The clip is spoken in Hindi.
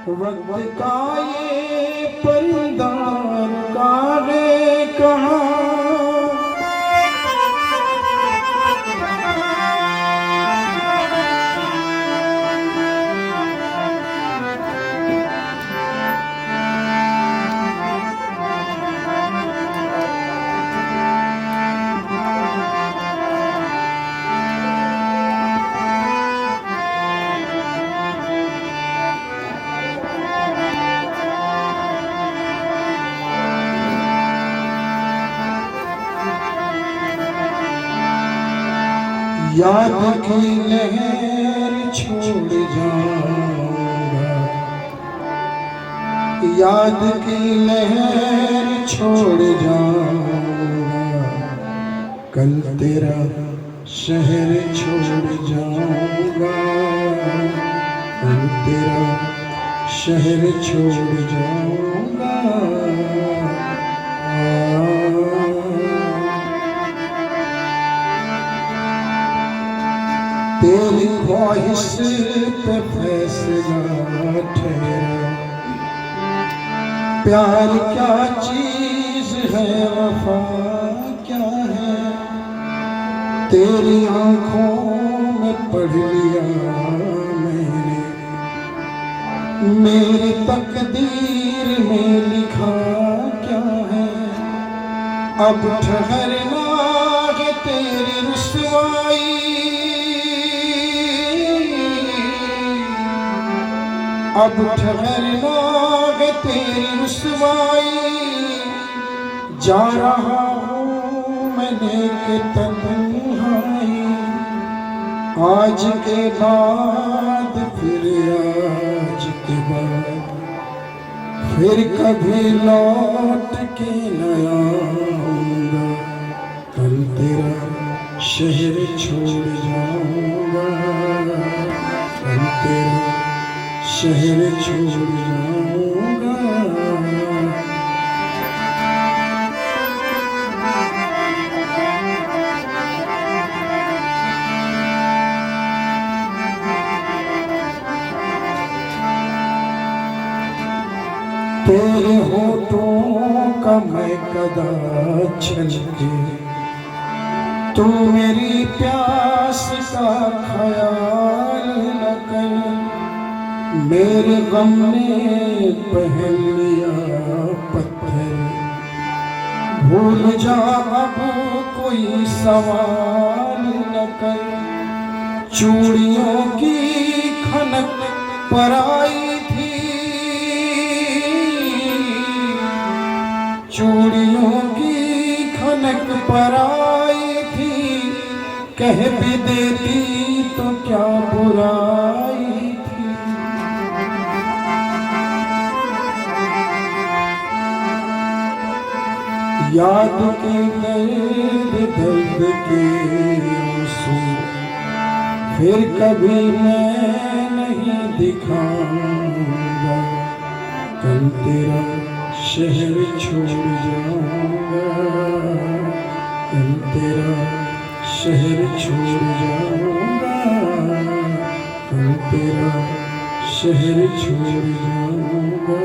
वक्त का ये परिंदार कारे कहाँ, याद की लहर छोड़ जाऊंगा, याद की लहर छोड़ जाऊंगा, कल तेरा शहर छोड़ जाऊंगा, कल तेरा शहर छोड़ जाऊंगा। तेरी ख्वाहिश पे फैसला ठहरा, प्यार क्या चीज है, वफा क्या है, तेरी आंखों में पढ़ लिया मैंने, मेरी तकदीर में लिखा क्या है। अब ठहरना है तेरी रुसवाई, अब ठहरना है तेरी रुसवाई, जा रहा हूँ मैंने के तन्हाई, आज के बाद फिर आज के बाद फिर कभी लौट के न आऊंगा, कल तेरा शहर छोड़ जाऊंगा, कल तेरा शहर छोड़ जाऊंगा। तेरे होठों का मैं कदा छलके, तू मेरी प्यास का ख्याल न कर, मेरे गम ने पहन लिया पत्थर, भूल जा अब कोई सवाल न कर, चूड़ियों की खनक पराई थी, चूड़ियों की खनक पराई थी, कह भी देती तो क्या बुराई थी। याद के दर्द के आंसू फिर कभी मैं नहीं दिखाऊंगा, कल तेरा शहर छोड़ जाऊंगा, कल तेरा शहर छोड़ जाऊंगा, कल तेरा शहर छोड़ जाऊंगा।